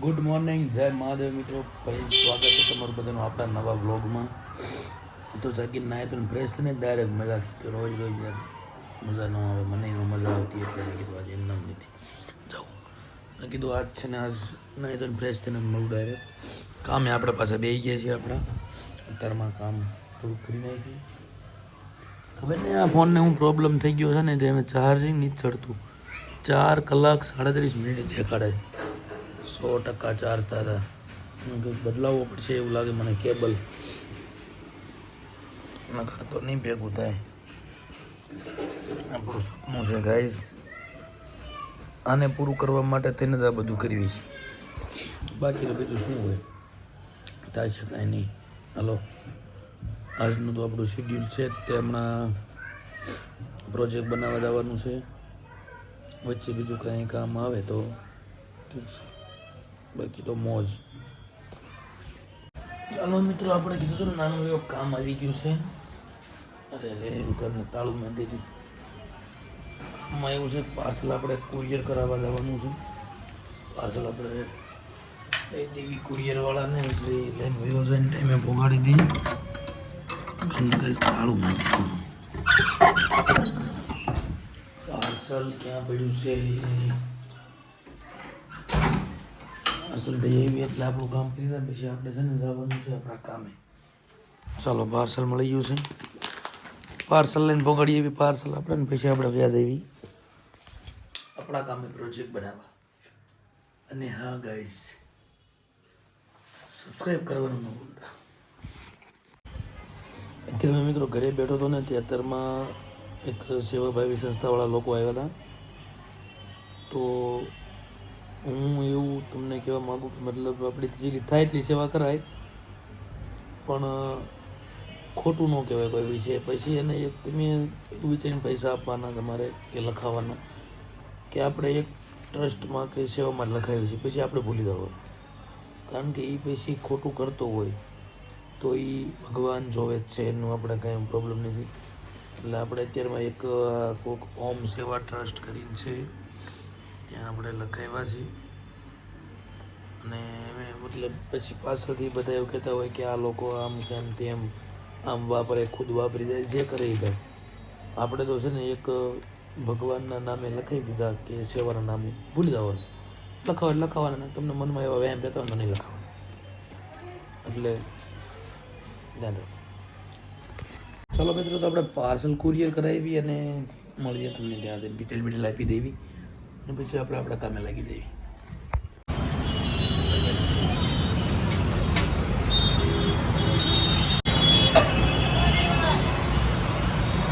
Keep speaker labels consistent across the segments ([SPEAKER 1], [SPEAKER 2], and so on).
[SPEAKER 1] Good morning, જય મહાદેવ મિત્રો. ફરી સ્વાગત છે તમારું બધાનું આપણા નવા વ્લોગમાં. તો જાગીને નાય તો ફ્રેશ થઈને ડાયરેક્ટ મજા કે રોજ યાર મજા ન આવે, મને એમાં મજા આવતી એટલે મેં કીધું આજે એમને નથી જાઉં. મેં કીધું આજ છે ને આજ નાય તો ફ્રેશ થઈને મળું ડાયરેક્ટ. કામે આપણે પાસે બેસી ગયા છીએ. આપણા અત્યારમાં કામ થોડું કરી નાખ્યું. ખબર નહીં આ ફોનને હું પ્રોબ્લેમ થઈ ગયો છે ને તે અમે ચાર્જિંગ નથી ચડતું. 4 કલાક 37 મિનિટ દેખાડે, 100% ચાર્જ થતા. બદલાવવો પડશે એવું લાગે મને કેબલ, નકર તો નહીં ભેગું થાય. આપણું સપનું છે ગાઈઝ, આને પૂરું કરવા માટે થઈને જ આ બધું કરવી છે. બાકી તો બીજું શું હોય, થાય છે કાંઈ નહીં. હાલો, આજનું તો આપણું શેડ્યુલ છે તે હમણાં પ્રોજેક્ટ બનાવવા જવાનું છે. વચ્ચે બીજું કાંઈ કામ આવે તો ઠીક છે, બાકી તો મોજ. ચાલો મિત્રો, આપણે કીધું હતું ને નાનું એવું કામ આવી ગયું છે. અરે રે ઘરને તાળું મારી દીધું. આમાં એવું છે, પાર્સલ આપણે કુરિયર કરાવવા જવાનું છે. પાર્સલ આપણે લઈ દેવી કુરિયરવાળાને, એટલે લઈને વયો જાય ટાઈમે પહોંચાડી દઈએ. ઘરને તાળું મારી દીધું. પાર્સલ ક્યાં પડ્યું છે? પાર્સલ દઈ આવી એટલે આપણું કામ કરી દે, પછી આપણે છે ને જવાનું છે આપણા કામે. ચાલો, પાર્સલ મળી ગયું છે. પાર્સલ લઈને પકડીએ એવી પાર્સલ આપણે ને પછી આપણે વ્યાજ એવી આપણા કામે પ્રોજેક્ટ બનાવવા. અને હા ગાઈસ, સબસ્ક્રાઈબ કરવાનું ન ભૂલતા. અત્યારે મેં મિત્રો ઘરે બેઠો હતો ને ત્યાં અત્યારમાં એક સેવાભાવી સંસ્થાવાળા લોકો આવ્યા હતા. તો હું એવું તમને કહેવા માગું કે મતલબ આપણી જેટલી થાય એટલી સેવા કરાય, પણ ખોટું ન કહેવાય કોઈ વિષય. પછી એને એક તમે એવું વિચારીને પૈસા આપવાના તમારે કે લખાવાના કે આપણે એક ટ્રસ્ટમાં કે સેવામાં લખાવી છે, પછી આપણે ભૂલી જવાનું. કારણ કે એ પછી ખોટું કરતો હોય તો એ ભગવાન જોવે જ છે, એનું આપણે કાંઈ પ્રોબ્લેમ નથી. એટલે આપણે અત્યારમાં એક કોઈક ઓમ સેવા ટ્રસ્ટ કરીને છે, ત્યાં આપણે લખાવ્યા છીએ. અને એમ મતલબ પછી પાછળથી બધા એવું કહેતા હોય કે આ લોકો આમ તેમ તેમ આમ વાપરે, ખુદ વાપરી જાય, જે કરે એ ભાઈ. આપણે તો છે ને એક ભગવાનના નામે લખાવી દીધા કે સેવાના નામે, ભૂલી જવાનું. લખાવાના તમને મનમાં એવા વ્યાયામ રહેતા હોય તો નહીં લખાવાનું. એટલે ધ્યાન રાખો. ચાલો મિત્રો, તો આપણે પાર્સલ કુરિયર કરાવી અને મળીએ તમને ત્યાં ડિટેલ આપી દેવી અને પછી આપણે આપણા કામે લાગી દેવી.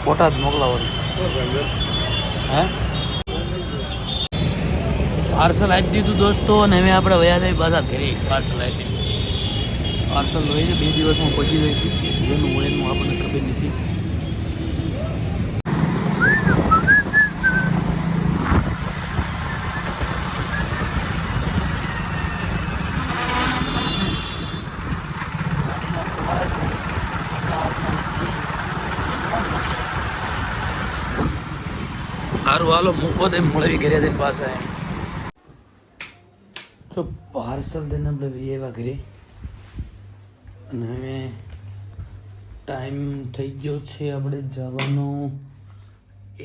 [SPEAKER 1] બોટાદ મોકલાવાનું. હે, પાર્સલ આપી દીધું દોસ્તો, અને હવે આપણે વયા જઈએ પાછા ઘરે. પાર્સલ આપી દીધું. પાર્સલ લઈને 2 દિવસમાં પહોંચી જઈશું. જેનું હોય એનું આપણને ખબર નથી. સારું હાલો, મૂકો તો મળવી ઘરે જઈને પાછા. તો પાર્સલ થઈને આપણે એવા ઘરે, અને હવે ટાઈમ થઈ ગયો છે આપણે જવાનો.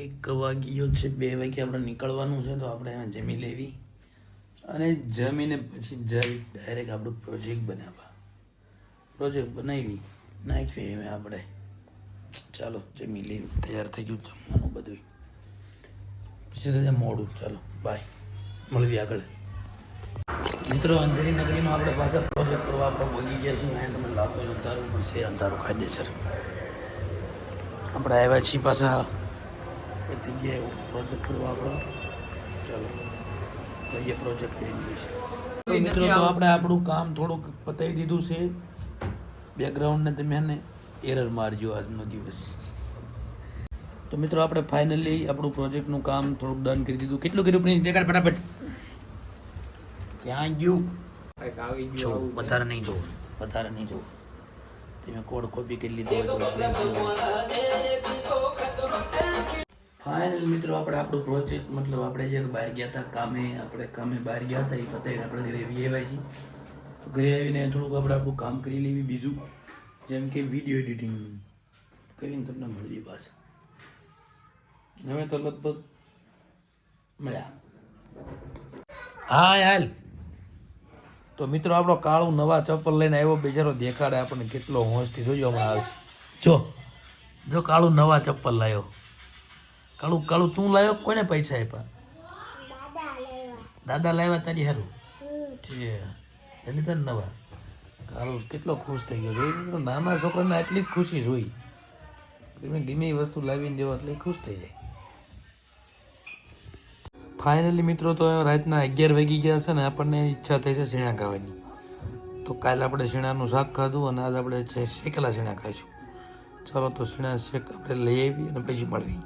[SPEAKER 1] 1 વાગી ગયો છે, 2 વાગે આપણે નીકળવાનું છે. તો આપણે એમાં જમી લેવી અને જમીને પછી જઈ ડાયરેક્ટ આપણું પ્રોજેક્ટ બનાવવા. પ્રોજેક્ટ બનાવી નાખીએ હવે આપણે. ચાલો જમી લેવી, તૈયાર થઈ ગયું જમવાનું બધું. પછી મોડું. ચાલો બાય, મળવી આગળ. મિત્રો, અંધેરી નગરીમાં આપણે પાછા પ્રોજેક્ટ કરવા આપણે પહોંચી ગયા છીએ. અહીંયા તમે લાભ અંધારું પડશે, અંધારું કાયદેસર. આપણે આવ્યા છીએ પાછા એ જગ્યાએ પ્રોજેક્ટ કરવા આપણો. ચાલો લઈએ પ્રોજેક્ટ કરી. મિત્રો, તો આપણે આપણું કામ થોડુંક પતાવી દીધું છે. બેકગ્રાઉન્ડને તમે એને એરર મારજો આજનો દિવસ. તો મિત્રો, આપણે ફાઇનલી આપણું પ્રોજેક્ટનું કામ થોડુંક ડન કરી દીધું. કેટલું કર્યું પ્રિન્સ? દેખાડ ફટાફટ. ક્યાં ગયું? જો વધારે નહીં જોવું, વધારે નહીં જોવું. તમે કોડ કોપી કરી લીધો હોય તો ફાઇનલ મિત્રો આપણે આપણું પ્રોજેક્ટ મતલબ આપણે જે બહાર ગયા હતા કામે બહાર ગયા હતા એ પતાવીને આપણે ઘરે આવી આવ્યા છીએ. ઘરે આવીને થોડુંક આપણે આપણું કામ કરી લેવી બીજું જેમ કે વિડીયો એડિટિંગ કરીને તમને મળવી પાછા. હવે તો લગભગ મળ્યા. હા હાલ તો મિત્રો આપણો કાળું નવા ચપ્પલ લઈને આવ્યો બિચારો દેખાડે આપણને કેટલો હોંશથી જોજો હમણાં આવશે. જો કાળું નવા ચપ્પલ લાવ્યો. કાળું તું લાવ્યો કોને પૈસા આપ્યા? દાદા લાવ્યા તારી હારું છે એટલે તને નવા. કાળું કેટલો ખુશ થઈ ગયો જોઈ મિત્રો. નાના છોકરાને આટલી જ ખુશી જોઈ. તમે ગમે એ વસ્તુ લાવીને દેવો એટલે ખુશ થઈ જાય. ફાઇનલી મિત્રો તો રાતના 11 વાગી ગયા છે ને આપણને ઈચ્છા થઈ છે શીણા ખાવાની. તો કાલે આપણે શીણાનું શાક ખાધું અને આજ આપણે શેકેલા શીણા ખાઈશું. ચાલો તો શીણા શેક આપણે લઈ આવી અને પછી મળવી.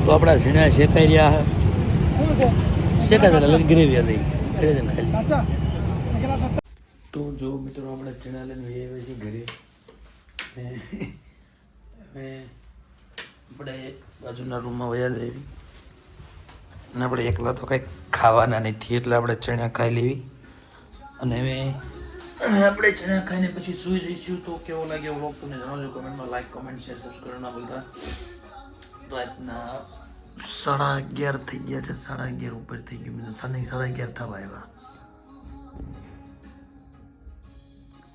[SPEAKER 1] તો આપણા શીણા શેકાઈ રહ્યા શેકાતા ગ્રેવી હતી. તો જો મિત્રો આપણે ચણા લઈને આવ્યા છીએ ઘરે. હવે આપણે બાજુના રૂમમાં વયા જઈએ અને આપણે એકલા તો કંઈક ખાવાના નથી એટલે આપણે ચણા ખાઈ લેવી. અને હવે આપણે ચણા ખાઈને પછી સૂઈ જઈશું. તો કેવો લાગે વ્લોગ તમને જણાવજો કમેન્ટમાં. લાઈક કમેન્ટ શેર સબસ્ક્રાઈબ ના ભૂલતા. રાતના 11:30 થઈ ગયા છે. 11:30 ઉપર થઈ ગયું. 11:30 થવા આવ્યા.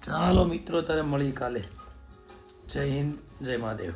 [SPEAKER 1] ચાલો મિત્રો તારે મળી કાલે. જય હિન્દ જય મહાદેવ.